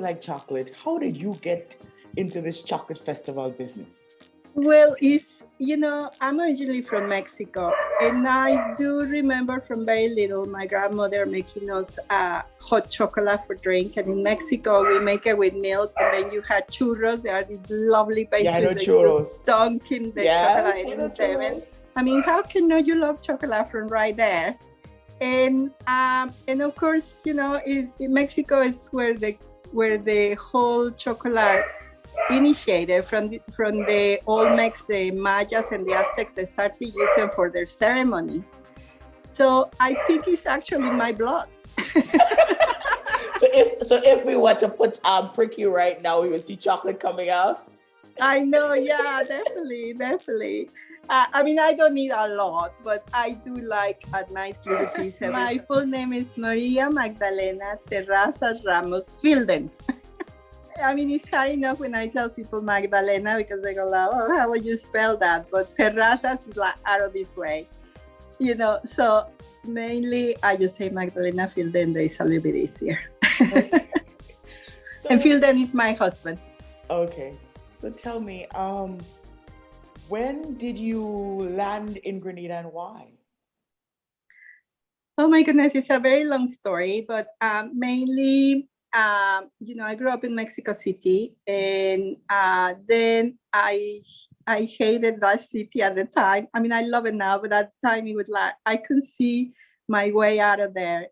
like chocolate. How did you get into this chocolate festival business? Well, I'm originally from Mexico, and I do remember from very little my grandmother making us hot chocolate for drink. And in Mexico, we make it with milk, and then you had churros. There are these lovely pastries Yeah, I know that churros. you dunk in the chocolate in seven. I mean, how can you love chocolate from right there? And of course, is in Mexico is where the whole chocolate initiated from the Olmecs, the Mayas, and the Aztecs. They started using for their ceremonies. So I think it's actually in my blood. So if we were to prick you right now, we would see chocolate coming out. I know, yeah, definitely. I mean, I don't need a lot, but I do like a nice little piece. My full name is Maria Magdalena Terrazas Ramos Fielden. I mean, it's hard enough when I tell people Magdalena because they go, oh, how would you spell that? But Terrazas is like out of this way, So mainly I just say Magdalena Fielden. It's a little bit easier. And Fielden is my husband. Okay. So tell me, when did you land in Grenada and why? Oh my goodness, it's a very long story, but mainly, I grew up in Mexico City, and then I hated that city at the time. I mean, I love it now, but at the time it was like I couldn't see my way out of there.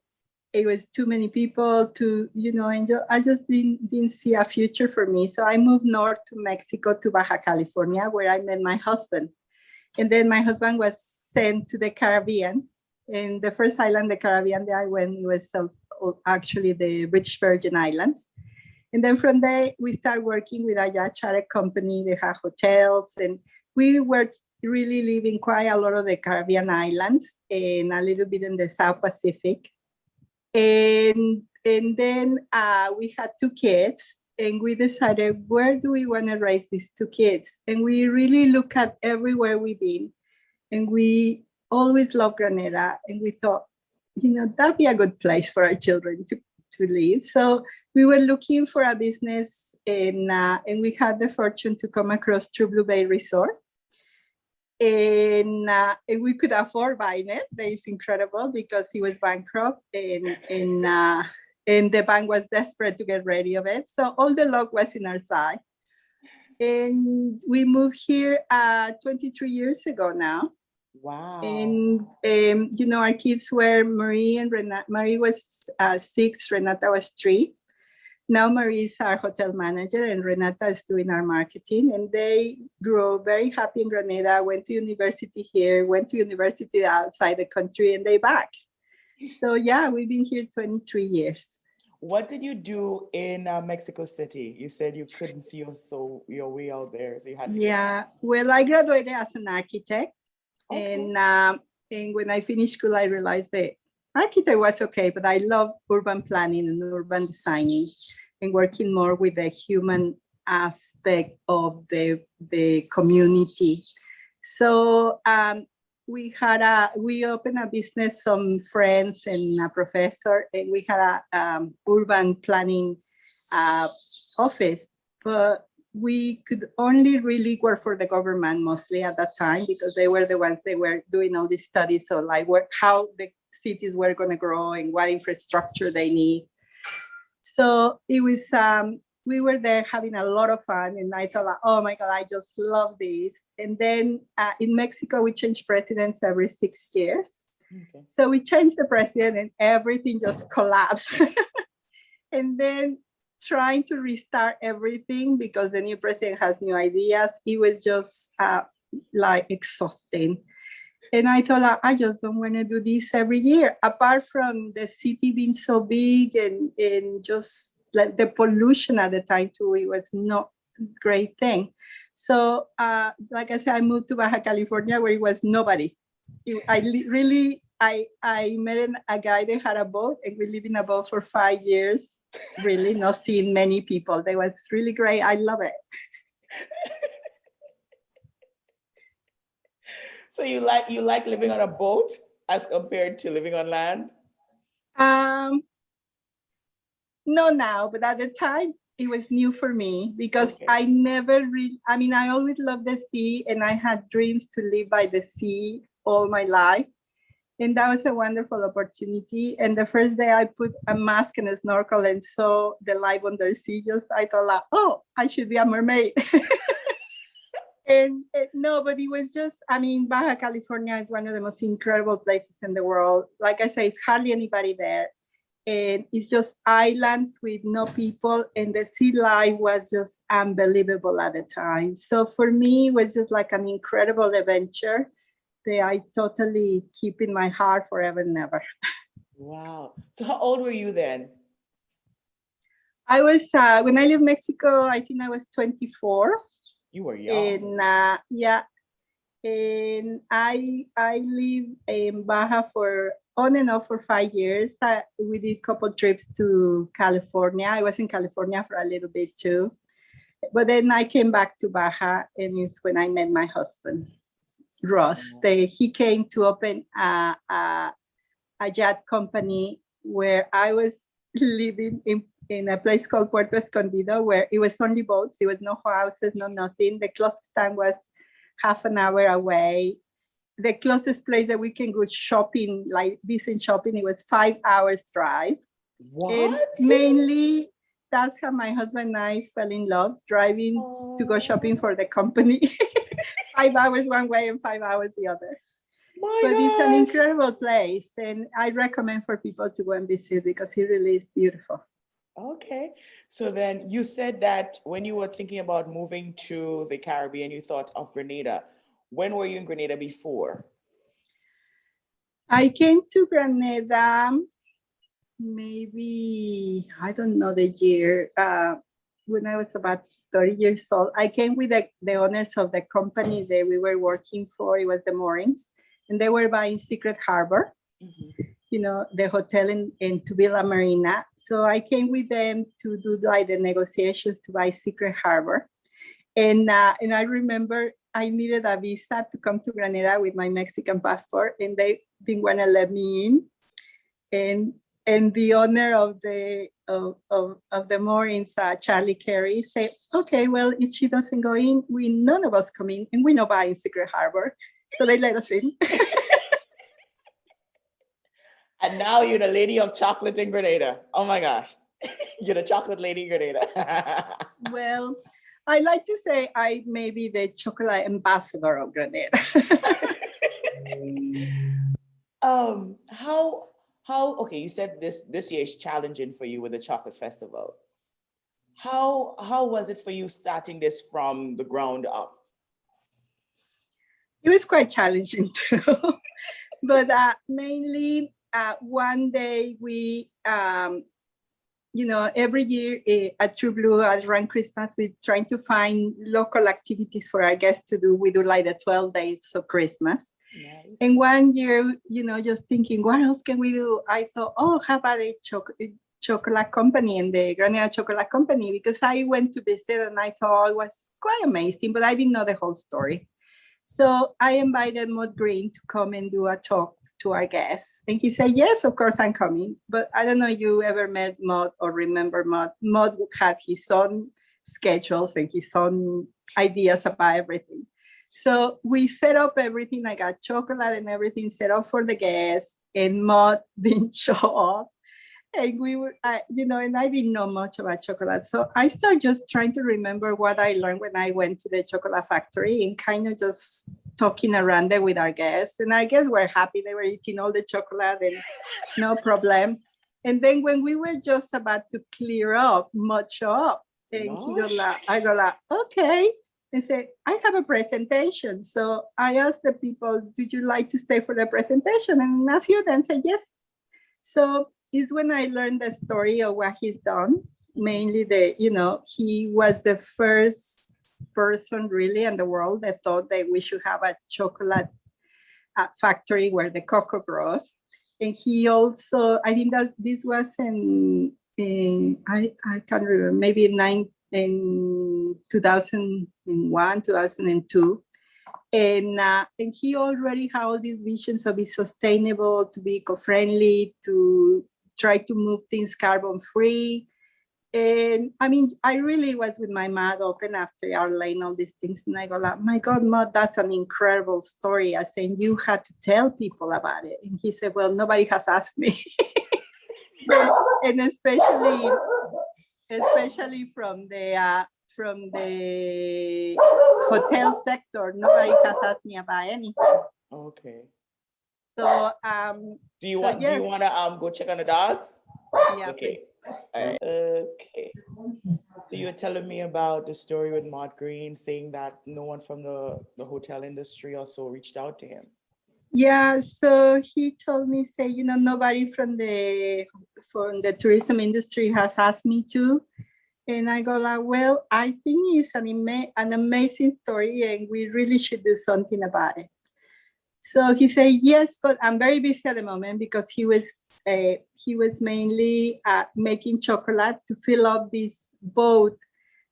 It was too many people to, and I just didn't see a future for me. So I moved north to Mexico, to Baja California, where I met my husband. And then my husband was sent to the Caribbean. And the first island, the Caribbean that I went, was actually the British Virgin Islands. And then from there, we started working with a yacht charter company. They had hotels, and we were really living quite a lot of the Caribbean islands and a little bit in the South Pacific. And then we had 2 kids, and we decided, where do we want to raise these 2 kids? And we really look at everywhere we've been, and we always loved Grenada, and we thought, that'd be a good place for our children to live. So we were looking for a business, and we had the fortune to come across True Blue Bay Resort. And we could afford buying it. It's incredible because he was bankrupt, and the bank was desperate to get rid of it. So all the luck was in our side. And we moved here 23 years ago now. Wow. And, our kids were Marie and Renata. Marie was 6, Renata was 3. Now Marie is our hotel manager, and Renata is doing our marketing. And they grew very happy in Grenada, went to university here, went to university outside the country, and they back. So yeah, we've been here 23 years. What did you do in Mexico City? You said you couldn't see your way out there, so you had to. Yeah, well, I graduated as an architect. Okay. And when I finished school, I realized that architect was okay, but I love urban planning and urban designing, and working more with the human aspect of the community. So we opened a business, some friends and a professor, and we had a urban planning office, but we could only really work for the government mostly at that time, because they were the ones that were doing all these studies, so like how the cities were going to grow and what infrastructure they need. So it was, we were there having a lot of fun, and I thought, oh my God, I just love this. And then in Mexico, we change presidents every 6 years. Okay. So we changed the president, and everything just collapsed. And then trying to restart everything because the new president has new ideas, it was just like exhausting. And I thought, I just don't want to do this every year, apart from the city being so big and just like the pollution at the time too, it was not a great thing. So like I said, I moved to Baja California where it was nobody. I met a guy that had a boat, and we lived in a boat for 5 years, really not seeing many people. That was really great. I love it. So you like living on a boat as compared to living on land? not now, but at the time it was new for me because Okay. I never really, I mean, I always loved the sea and I had dreams to live by the sea all my life. And that was a wonderful opportunity. And the first day I put a mask and a snorkel and saw the life under sea, just I thought, like, oh, I should be a mermaid. And no, but it was just, I mean, Baja California is one of the most incredible places in the world. Like I say, it's hardly anybody there. And it's just islands with no people. And the sea life was just unbelievable at the time. So for me, it was just like an incredible adventure that I totally keep in my heart forever and ever. Wow. So how old were you then? I was, when I lived in Mexico, I think I was 24. You were young. And yeah, and I lived in Baja for on and off for 5 years. We did a couple trips to California. I was in California for a little bit too. But then I came back to Baja, and it's when I met my husband, Russ. He came to open a yacht company where I was living in a place called Puerto Escondido, where it was only boats. There was no houses, no nothing. The closest town was half an hour away. The closest place that we can go shopping, like decent shopping, it was 5 hours drive. What? And mainly, that's how my husband and I fell in love, driving to go shopping for the company. 5 hours one way and 5 hours the other. But it's an incredible place, and I recommend for people to go and visit because it really is beautiful. Okay. So then you said that when you were thinking about moving to the Caribbean, you thought of Grenada. When were you in Grenada before? I came to Grenada maybe, I don't know the year, when I was about 30 years old. I came with the owners of the company that we were working for. It was the Moorings, and they were buying Secret Harbor. Mm-hmm. You know, the hotel in Tuvila Marina. So I came with them to do like the negotiations to buy Secret Harbor. And I remember I needed a visa to come to Grenada with my Mexican passport, and they didn't want to let me in. And the owner of the Moorings, Charlie Carey, said, okay, well, if she doesn't go in, none of us come in, and we're not buying Secret Harbor. So they let us in. And now you're the lady of chocolate in Grenada. Oh my gosh. You're the chocolate lady in Grenada. Well, I like to say I may be the chocolate ambassador of Grenada. Okay, you said this year is challenging for you with the chocolate festival. How was it for you starting this from the ground up? It was quite challenging too. But mainly one day we, every year at True Blue around Christmas, we're trying to find local activities for our guests to do. We do like the 12 days of Christmas. Nice. And one year, just thinking, what else can we do? I thought, how about a chocolate company and the Grenada Chocolate Company? Because I went to visit and I thought it was quite amazing, but I didn't know the whole story. So I invited Maud Green to come and do a talk to our guests. And he said, yes, of course I'm coming. But I don't know if you ever met Maud or remember Maud. Maud had his own schedules and his own ideas about everything. So we set up everything. I got chocolate and everything set up for the guests, and Maud didn't show up. And we were, and I didn't know much about chocolate. So I started just trying to remember what I learned when I went to the chocolate factory and kind of just talking around there with our guests. And our guests were happy. They were eating all the chocolate and no problem. And then when we were just about to clear up, Maud showed up. And I go like, okay. And said, I have a presentation. So I asked the people, would you like to stay for the presentation? And a few of them said yes. So it's when I learned the story of what he's done. Mainly he was the first person really in the world that thought that we should have a chocolate factory where the cocoa grows. And he also, I think that this was in I can't remember, maybe in 2001, 2002. And he already had all these visions of being sustainable, to be eco-friendly, to try to move things carbon free. And I mean, I really was with my mouth open after I learned all these things. And I go like, my God, Ma, that's an incredible story. I said, you had to tell people about it. And he said, well, nobody has asked me. And especially from the hotel sector, nobody has asked me about anything. Okay. So do you want to go check on the dogs? Yeah. Okay. All right. Okay. So you were telling me about the story with Maud Green saying that no one from the hotel industry also reached out to him. Yeah, so he told me, say, nobody from the tourism industry has asked me to. And I go like, well, I think it's an amazing story and we really should do something about it. So he said, yes, but I'm very busy at the moment because he was mainly making chocolate to fill up this boat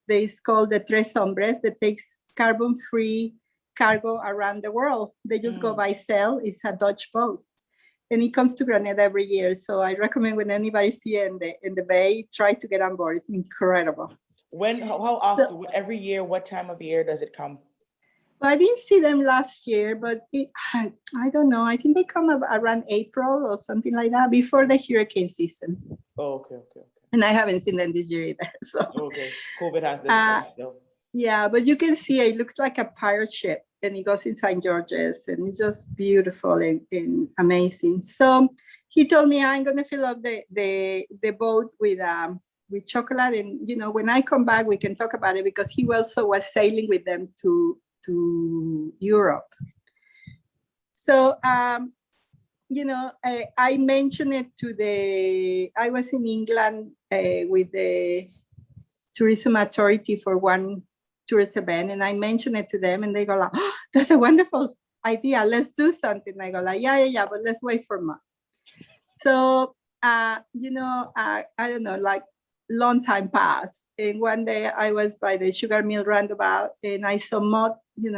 that is called the Tres Hombres that takes carbon-free cargo around the world. They just go by sail. It's a Dutch boat. And it comes to Grenada every year. So I recommend when anybody see it in the bay, try to get on board. It's incredible. How often? So, every year, what time of year does it come? Well, I didn't see them last year, but I don't know. I think they come around April or something like that, before the hurricane season. Oh, okay. And I haven't seen them this year either. So okay, COVID has them still. Yeah, but you can see it looks like a pirate ship, and it goes in St. George's, and it's just beautiful and amazing. So he told me I'm gonna fill up the boat with chocolate, and when I come back we can talk about it, because he also was sailing with them to Europe. So I mentioned it I was in England with the tourism authority for one tourist event, and I mentioned it to them, and they go like, oh, that's a wonderful idea, let's do something. I go like, yeah, but let's wait for month. So I don't know, like long time passed, and one day I was by the sugar mill roundabout and I saw Maud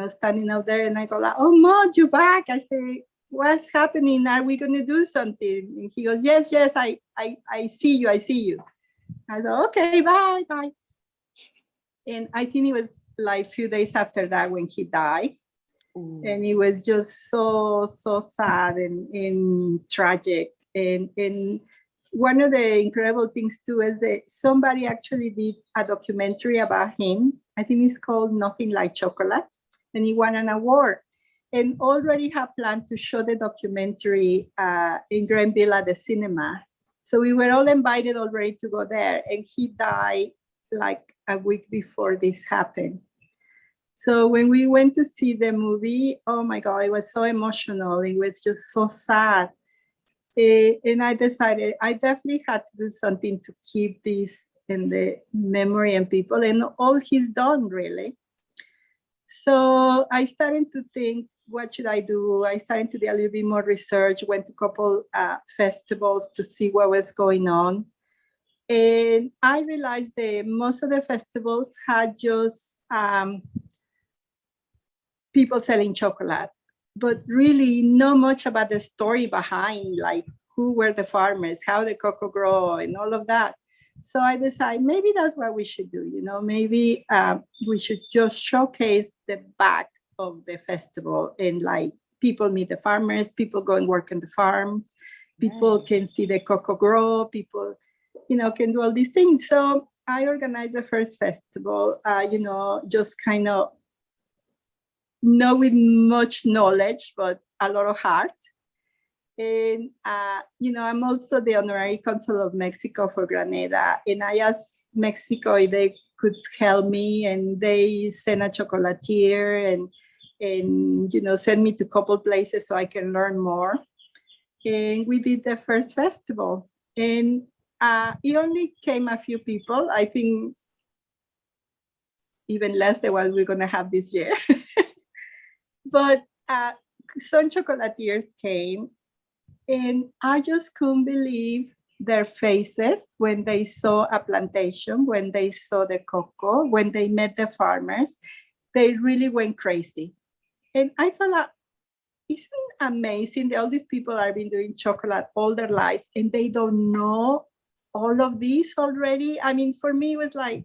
standing out there, and I go like, oh, Maud, you back? I say, what's happening? Are we going to do something? And he goes, yes, I see you. I thought, okay, bye. And I think it was like a few days after that when he died. Ooh. And it was just so sad and tragic. And one of the incredible things too is that somebody actually did a documentary about him. I think it's called Nothing Like Chocolate, and he won an award. And already have planned to show the documentary in Grenville at the cinema. So we were all invited already to go there, and he died like a week before this happened. So when we went to see the movie, oh my God, it was so emotional. It was just so sad. And I decided I definitely had to do something to keep this in the memory and people and all he's done, really. So I started to think, what should I do? I started to do a little bit more research, went to a couple festivals to see what was going on. And I realized that most of the festivals had just people selling chocolate, but really not much about the story behind, like who were the farmers, how the cocoa grow, and all of that. So I decided maybe that's what we should do. Maybe we should just showcase the back of the festival, and like people meet the farmers, people go and work in the farms, people can see the cocoa grow, people can do all these things. So I organized the first festival, just kind of not with much knowledge, but a lot of heart. And, I'm also the honorary consul of Mexico for Grenada. And I asked Mexico if they could help me, and they sent a chocolatier and send me to a couple places so I can learn more. And we did the first festival. And it only came a few people, I think even less than what we're going to have this year. But some chocolatiers came, and I just couldn't believe their faces when they saw a plantation, when they saw the cocoa, when they met the farmers. They really went crazy. And I thought, isn't it amazing that all these people have been doing chocolate all their lives and they don't know all of this already? I mean, for me, it was like,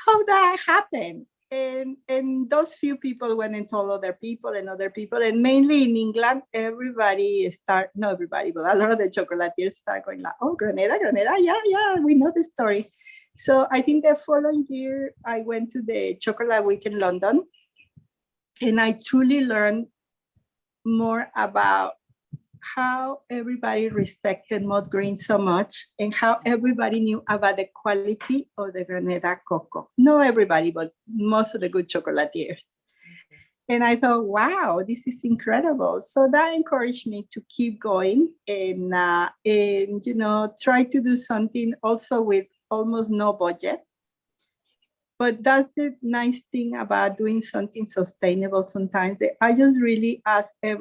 how that happened? And those few people went and told other people, and mainly in England, everybody not everybody, but a lot of the chocolatiers start going like, oh, Grenada, yeah, we know the story. So I think the following year, I went to the Chocolate Week in London, and I truly learned more about how everybody respected mud green so much and how everybody knew about the quality of the Grenada cocoa. Not everybody, but most of the good chocolatiers. And I thought, wow, this is incredible. So that encouraged me to keep going and try to do something also with almost no budget. But that's the nice thing about doing something sustainable sometimes. I just really ask a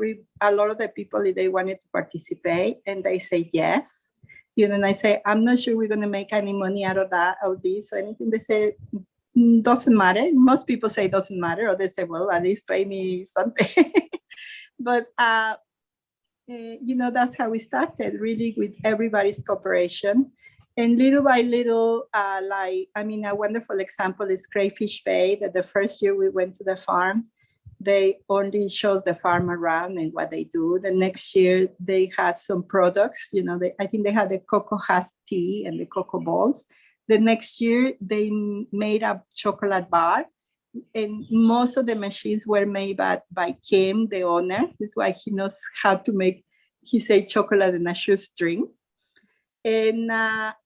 lot of the people if they wanted to participate, and they say yes. And I say, I'm not sure we're going to make any money out of this or anything. They say, doesn't matter. Most people say it doesn't matter, or they say, well, at least pay me something. But, that's how we started, really, with everybody's cooperation. And little by little, a wonderful example is Crayfish Bay, that the first year we went to the farm, they only shows the farm around and what they do. The next year, they had some products, I think they had the Cocoa Husk tea and the cocoa balls. The next year, they made a chocolate bar, and most of the machines were made by Kim, the owner. That's why he knows how to make, he said, chocolate in a shoestring. And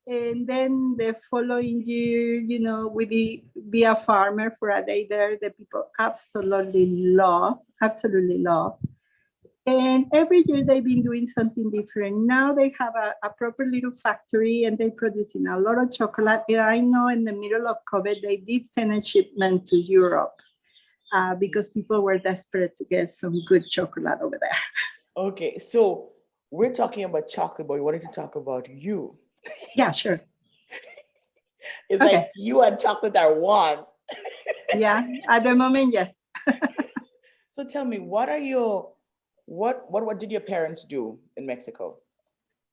then the following year, we be a farmer for a day there. The people absolutely love. And every year they've been doing something different. Now they have a proper little factory, and they're producing a lot of chocolate. And I know in the middle of COVID, they did send a shipment to Europe because people were desperate to get some good chocolate over there. Okay, so we're talking about chocolate, but we wanted to talk about you. Yeah, sure. It's okay. Like you and chocolate are one. Yeah, at the moment, yes. So tell me, what did your parents do in Mexico?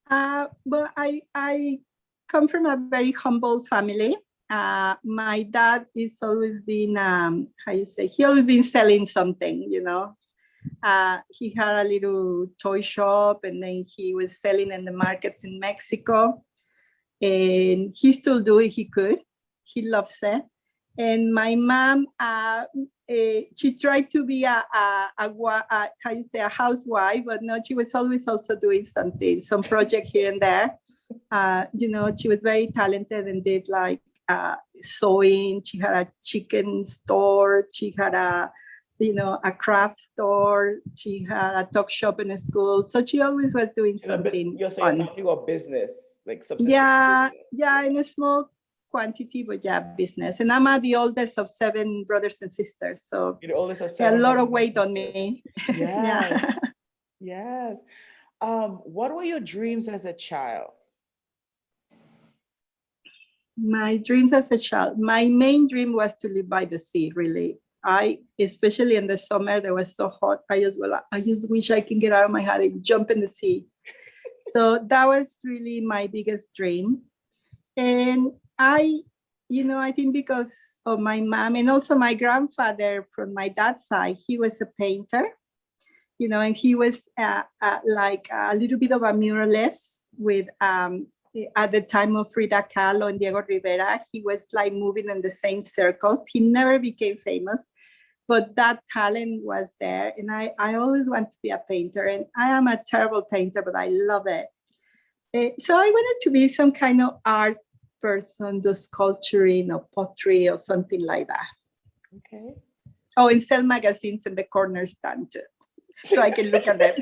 Well, I come from a very humble family. My dad is always been, he always been selling something, he had a little toy shop, and then he was selling in the markets in Mexico, and he still do it. He loves it. And my mom, she tried to be a housewife, but no, she was always also doing some project here and there. She was very talented and did like sewing. She had a chicken store. She had a craft store. She had a tuck shop in a school. So she always was doing something fun. You a business, like subsistence. Yeah, in a small quantity, but yeah, business. And I'm the oldest of 7 brothers and sisters. So you're the oldest of 7 a lot of weight on me. Yes. Yes. What were your dreams as a child? My dreams as a child, my main dream was to live by the sea, really. Especially in the summer, it was so hot. I just wish I can get out of my house and jump in the sea. So that was really my biggest dream. And I think because of my mom and also my grandfather from my dad's side, he was a painter, and he was like a little bit of a muralist with, at the time of Frida Kahlo and Diego Rivera, he was like moving in the same circles. He never became famous, but that talent was there. And I always want to be a painter, and I am a terrible painter, but I love it. So I wanted to be some kind of art person, do sculpturing or pottery or something like that. Okay. Oh, and sell magazines in the corner stand too, so I can look at them.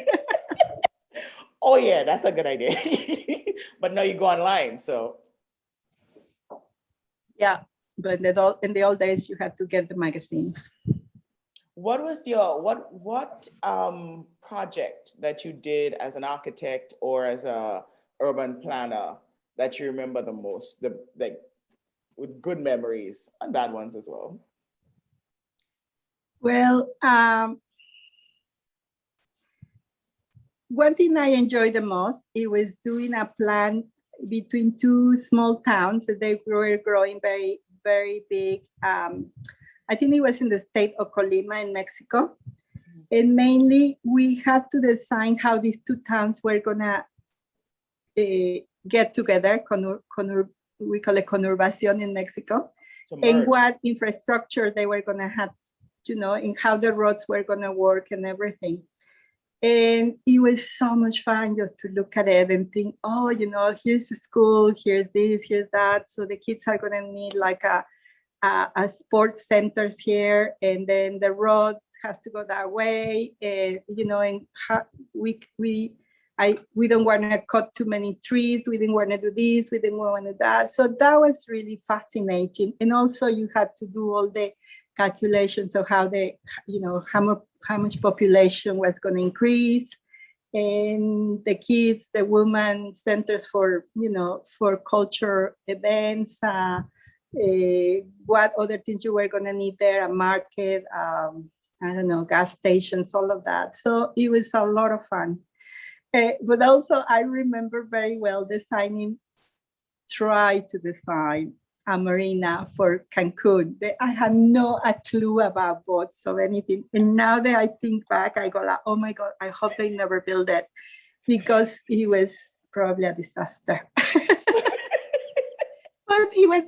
Oh yeah, that's a good idea. But now you go online, so. Yeah, but in the old days, you had to get the magazines. What was your what project that you did as an architect or as a urban planner that you remember the most, with good memories and bad ones as well? Well, one thing I enjoyed the most, it was doing a plan between two small towns. They were growing very, very big. I think it was in the state of Colima in Mexico. And mainly we had to design how these two towns were gonna get together, we call it conurbación in Mexico, and what infrastructure they were gonna have, and how the roads were gonna work and everything. And it was so much fun just to look at it and think, oh, here's a school, here's this, here's that. So the kids are gonna need like a sports centers here, and then the road has to go that way. And we don't want to cut too many trees. We didn't want to do this. We didn't want to do that. So that was really fascinating. And also you had to do all the calculations of how how much population was going to increase, and the kids, the women centers for culture events, what other things you were going to need there, a market, gas stations, all of that. So it was a lot of fun. But also I remember very well try to design a marina for Cancun. I had no clue about boats or anything. And now that I think back, I go like, oh my God, I hope they never built it, because it was probably a disaster. But it was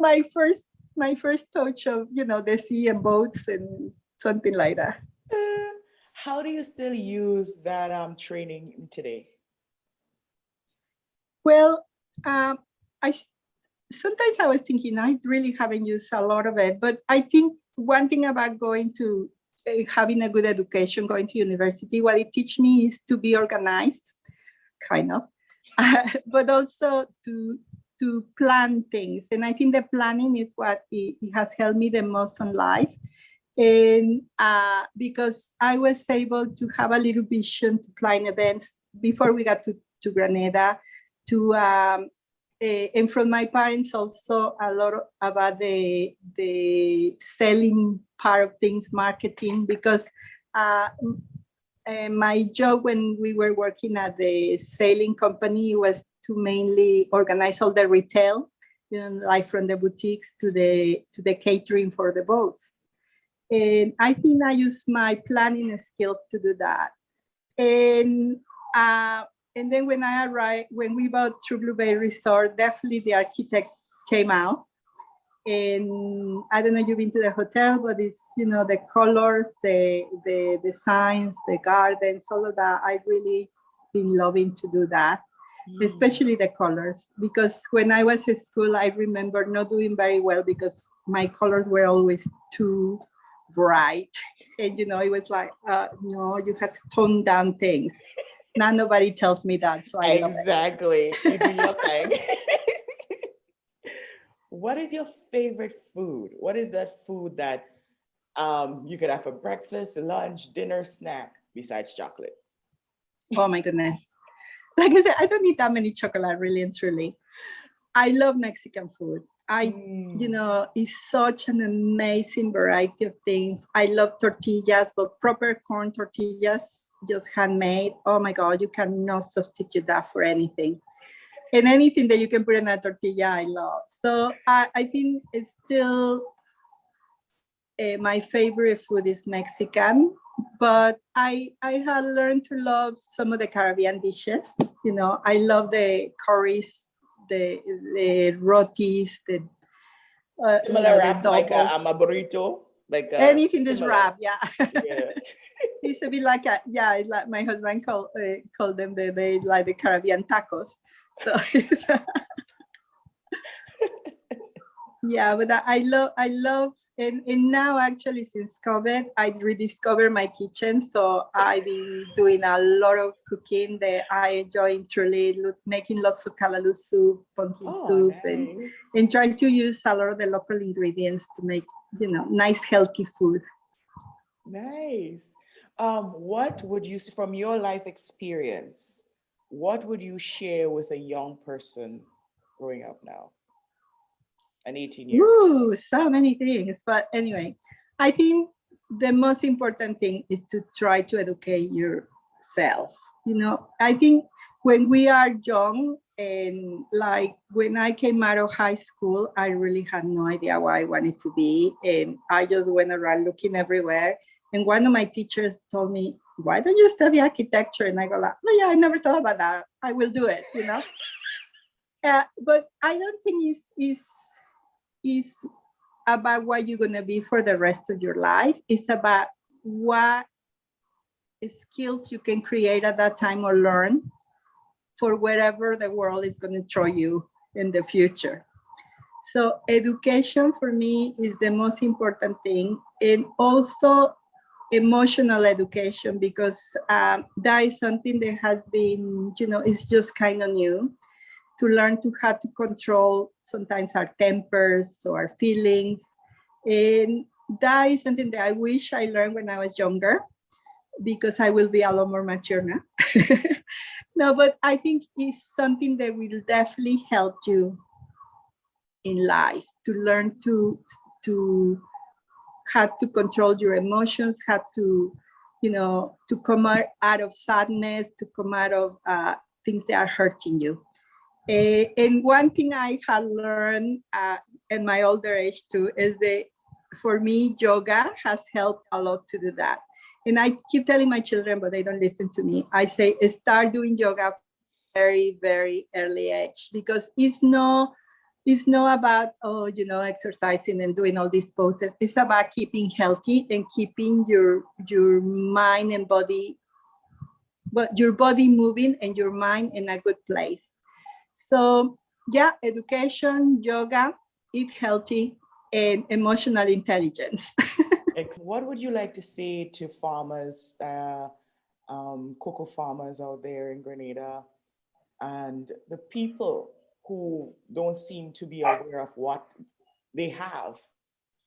my first touch of, the sea and boats and something like that. How do you still use that training today? Well, sometimes I was thinking I really haven't used a lot of it, but I think one thing about going to having a good education, going to university, what it teaches me is to be organized, kind of, but also to plan things. And I think the planning is what it has helped me the most in life. And because I was able to have a little vision to plan events before we got to Grenada, and from my parents also a lot about the selling part of things, marketing, because my job when we were working at the sailing company was to mainly organize all the retail, like from the boutiques to the catering for the boats. And I think I use my planning skills to do that. And then when we bought True Blue Bay Resort, definitely the architect came out. And I don't know if you've been to the hotel, but it's, the colors, the designs, the gardens, all of that. I've really been loving to do that, especially the colors. Because when I was at school, I remember not doing very well because my colors were always too bright. And, it was like, no, you have to tone down things. Now nobody tells me that, so I exactly. You do your thing. What is your favorite food? What is that food that you could have for breakfast, lunch, dinner, snack besides chocolate? Oh my goodness! Like I said, I don't eat that many chocolate, really and truly. I love Mexican food. It's such an amazing variety of things. I love tortillas, but proper corn tortillas, just handmade. Oh my God, you cannot substitute that for anything. And anything that you can put in a tortilla, I love. So I think it's still my favorite food is Mexican, but I have learned to love some of the Caribbean dishes. I love the curries, the rotis, the similar wrap, like a burrito, like anything that's wrap, yeah. It's a bit like like my husband called them they like the Caribbean tacos. So yeah, but I love and now actually since COVID I rediscovered my kitchen, so I've been doing a lot of cooking that I enjoy, truly making lots of callaloo soup, pumpkin soup, nice. and trying to use a lot of the local ingredients to make nice healthy food. Nice. What would you, from your life experience, what would you share with a young person growing up now? An 18-year. Ooh, so many things. But anyway, I think the most important thing is to try to educate yourself. I think when we are young, And like when I came out of high school, I really had no idea what I wanted to be. And I just went around looking everywhere. And one of my teachers told me, why don't you study architecture? And I go like, oh yeah, I never thought about that. I will do it, you know? But I don't think it's about what you're gonna be for the rest of your life. It's about what skills you can create at that time or learn for wherever the world is going to throw you in the future. So education for me is the most important thing, and also emotional education, because that is something that has been, it's just kind of new, to learn to how to control sometimes our tempers or our feelings. And that is something that I wish I learned when I was younger, because I will be a lot more mature now. No, but I think it's something that will definitely help you in life, to learn to how to control your emotions, how to, to come out of sadness, to come out of things that are hurting you. And one thing I had learned in my older age too is that for me, yoga has helped a lot to do that. And I keep telling my children, but they don't listen to me. I say, start doing yoga from a very, very early age, because it's not about, exercising and doing all these poses. It's about keeping healthy and keeping your mind and body, but your body moving and your mind in a good place. So yeah, education, yoga, eat healthy, and emotional intelligence. What would you like to say to farmers, cocoa farmers out there in Grenada, and the people who don't seem to be aware of what they have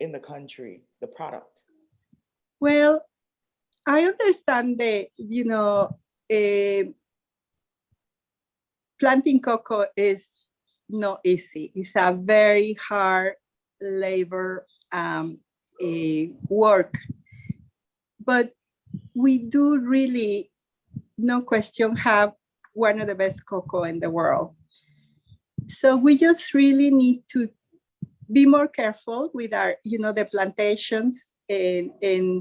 in the country, the product? Well, I understand that, planting cocoa is not easy. It's a very hard labor work. But we do really, no question, have one of the best cocoa in the world. So we just really need to be more careful with our, the plantations and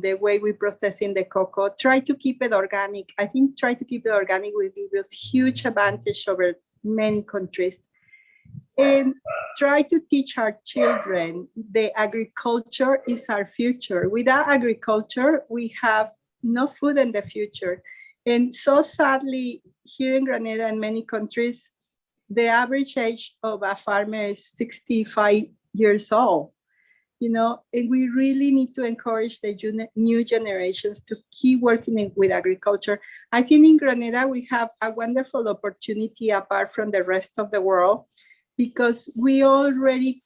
the way we processing the cocoa. Try to keep it organic. I think try to keep it organic will give us huge advantage over many countries. And try to teach our children the agriculture is our future. Without agriculture, we have no food in the future. And so sadly, here in Grenada and many countries, the average age of a farmer is 65 years old, and we really need to encourage the new generations to keep working with agriculture. I think in Grenada, we have a wonderful opportunity apart from the rest of the world, because we already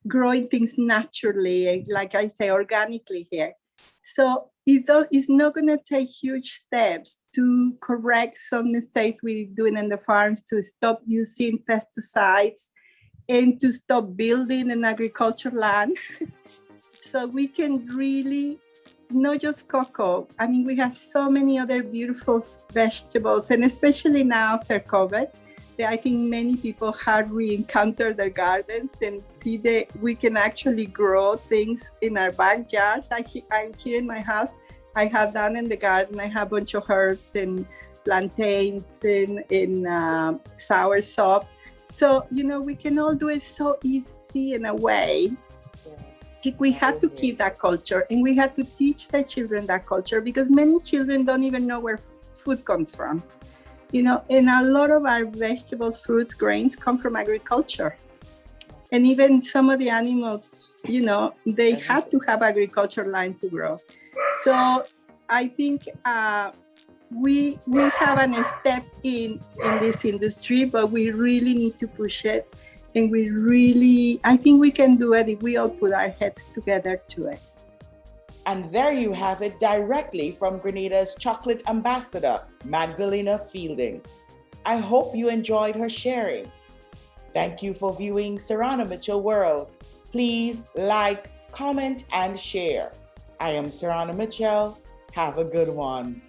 growing things naturally, like I say, organically here. So it's not going to take huge steps to correct some mistakes we're doing in the farms, to stop using pesticides and to stop building an agriculture land. So we can really, not just cocoa. I mean, we have so many other beautiful vegetables, and especially now after COVID, I think many people have re-encountered their gardens and see that we can actually grow things in our backyards. I'm here in my house. I have down in the garden, I have a bunch of herbs and plantains and soursop. So, we can all do it so easy in a way. We have to keep that culture, and we have to teach the children that culture, because many children don't even know where food comes from. And a lot of our vegetables, fruits, grains come from agriculture. And even some of the animals, they had to have agricultural land to grow. So I think we have a step in this industry, but we really need to push it. And I think we can do it if we all put our heads together to it. And there you have it, directly from Grenada's chocolate ambassador, Magdalena Fielden. I hope you enjoyed her sharing. Thank you for viewing Serrana Mitchell Worlds. Please like, comment, and share. I am Serrana Mitchell. Have a good one.